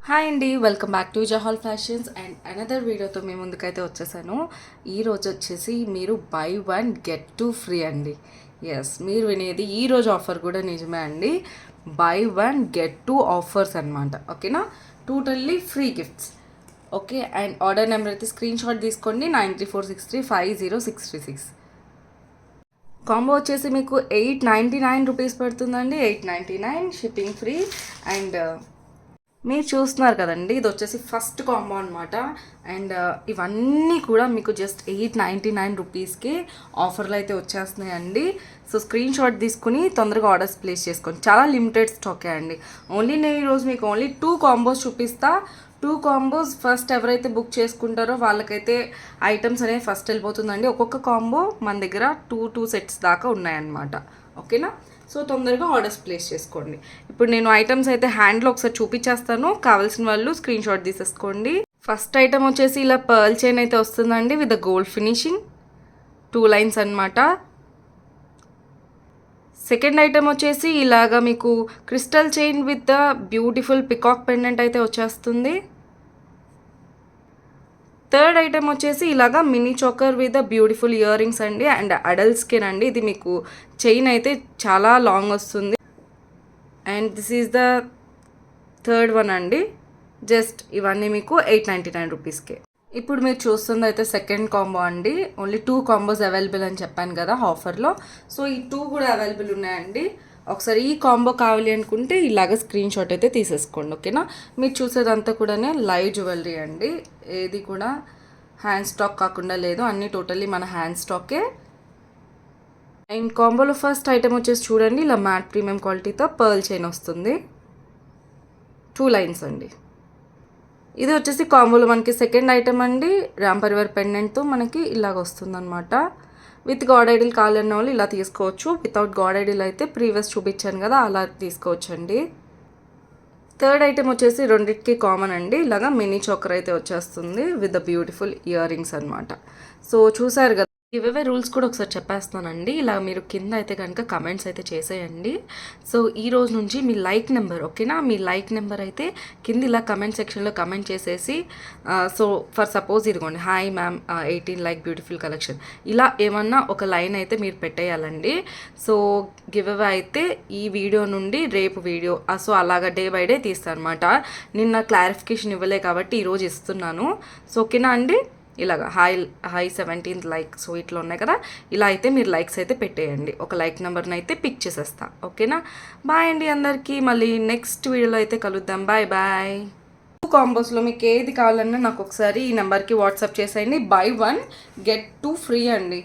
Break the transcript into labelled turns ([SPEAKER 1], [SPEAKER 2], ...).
[SPEAKER 1] Hi అండి, welcome back to Jahal fashions and another వీడియోతో మీ ముందుకైతే వచ్చేసాను. ఈరోజు వచ్చేసి మీరు buy one get two free అండి. ఎస్, మీరు వినేది ఈరోజు ఆఫర్ కూడా నిజమే అండి. Buy one get two offers అనమాట. ఓకేనా, totally free gifts. Okay, and order number అయితే స్క్రీన్ షాట్ తీసుకోండి, 9346350636. కాంబో వచ్చేసి మీకు 899 రూపీస్ పడుతుందండి. 899 షిప్పింగ్ ఫ్రీ. అండ్ మీరు చూస్తున్నారు కదండి, ఇది వచ్చేసి ఫస్ట్ కాంబో అనమాట. అండ్ ఇవన్నీ కూడా మీకు జస్ట్ 899 రూపీస్కి ఆఫర్లు అయితే వచ్చేస్తున్నాయండి. సో స్క్రీన్ షాట్ తీసుకుని తొందరగా ఆర్డర్స్ ప్లేస్ చేసుకోండి. చాలా లిమిటెడ్ స్టాకే అండి. ఓన్లీ నేను ఈరోజు మీకు ఓన్లీ 2 కాంబోస్ చూపిస్తా. 2 కాంబోస్ ఫస్ట్ ఎవరైతే బుక్ చేసుకుంటారో వాళ్ళకైతే ఐటమ్స్ అనేవి ఫస్ట్ వెళ్ళిపోతుందండి. ఒక్కొక్క కాంబో మన దగ్గర టూ సెట్స్ దాకా ఉన్నాయన్నమాట. ఓకేనా, సో తొందరగా ఆర్డర్స్ ప్లేస్ చేసుకోండి. ఇప్పుడు నేను ఐటమ్స్ అయితే హ్యాండ్లో ఒకసారి చూపించేస్తాను, కావాల్సిన వాళ్ళు స్క్రీన్ షాట్ తీసేసుకోండి. ఫస్ట్ ఐటమ్ వచ్చేసి ఇలా పర్ల్ చైన్ అయితే వస్తుందండి విత్ గోల్డ్ ఫినిషింగ్, 2 లైన్స్ అనమాట. సెకండ్ ఐటమ్ వచ్చేసి ఇలాగా మీకు crystal chain with the beautiful peacock pendant అయితే వచ్చేస్తుంది. థర్డ్ ఐటమ్ వచ్చేసి ఇలాగా mini choker with beautiful ear rings అండి. అండ్ అడల్ట్స్కేనండి అండి, ఇది మీకు చైన్ అయితే చాలా లాంగ్ వస్తుంది. And this is the third one అండి. జస్ట్ ఇవన్నీ మీకు 899 రూపీస్కే. ఇప్పుడు మీరు చూస్తుంది అయితే సెకండ్ కాంబో అండి. ఓన్లీ 2 కాంబోస్ అవైలబుల్ అని చెప్పాను కదా ఆఫర్లో. సో ఈ 2 కూడా అవైలబుల్ ఉన్నాయండి. ఒకసారి ఈ కాంబో కావాలి అనుకుంటే ఇలాగ స్క్రీన్ షాట్ అయితే తీసేసుకోండి. ఓకేనా, మీరు చూసేదంతా కూడా లైవ్ జ్యువెలరీ అండి. ఏది కూడా హ్యాండ్ స్టాక్ కాకుండా లేదు, అన్నీ టోటల్లీ మన హ్యాండ్ స్టాకే. అండ్ కాంబోలో ఫస్ట్ ఐటమ్ వచ్చేసి చూడండి, ఇలా మ్యాట్ ప్రీమియం క్వాలిటీతో పర్ల్ చైన్ వస్తుంది, 2 లైన్స్ అండి. ఇది వచ్చేసి కాంబోలో మనకి సెకండ్ ఐటమ్ అండి. రామ్ పరివార్ పెండెంట్తో మనకి ఇలాగ వస్తుంది అనమాట. విత్ గాడ్ ఐడిల్ కావాలన్న వాళ్ళు ఇలా తీసుకోవచ్చు. వితౌట్ గాడ్ ఐడిల్ అయితే ప్రీవియస్ చూపించాను కదా, అలా తీసుకోవచ్చు అండి. థర్డ్ ఐటమ్ వచ్చేసి రెండింటికి కామన్ అండి. ఇలాగా మినీ చోకర్ అయితే వచ్చేస్తుంది with the beautiful ear rings అనమాట. సో చూసారు కదా, ఇవే రూల్స్ కూడా ఒకసారి చెప్పేస్తానండి. ఇలా మీరు కింద అయితే కనుక కమెంట్స్ అయితే చేసేయండి. సో ఈ రోజు నుంచి మీ లైక్ నెంబర్, ఓకేనా, మీ లైక్ నెంబర్ అయితే కింద ఇలా కమెంట్ సెక్షన్లో కమెంట్ చేసేసి, సో ఫర్ సపోజ్ ఇదిగోండి, hi ma'am 18 like beautiful collection, ఇలా ఏమన్నా ఒక లైన్ అయితే మీరు పెట్టేయాలండి. సో గివ్ అవే అయితే ఈ వీడియో నుండి రేపు వీడియో, సో అలాగా డే బై డే తీస్తాను అనమాట. నిన్న క్లారిఫికేషన్ ఇవ్వలే కాబట్టి ఈరోజు ఇస్తున్నాను. సో ఓకేనా అండి, ఇలాగా హాయ్ 17th లైక్, సో ఇట్లా ఉన్నాయి కదా, ఇలా అయితే మీరు లైక్స్ అయితే పెట్టేయండి. ఒక లైక్ నెంబర్ని అయితే పిక్ చేసేస్తా. ఓకేనా, బాయ్ అండి అందరికీ. మళ్ళీ నెక్స్ట్ వీడియోలో అయితే కలుద్దాం. Bye bye. 2 కాంబోస్లో మీకు ఏది కావాలన్నా నాకు ఒకసారి ఈ నెంబర్కి వాట్సాప్ చేసేయండి. బై వన్ గెట్ 2 ఫ్రీ అండి.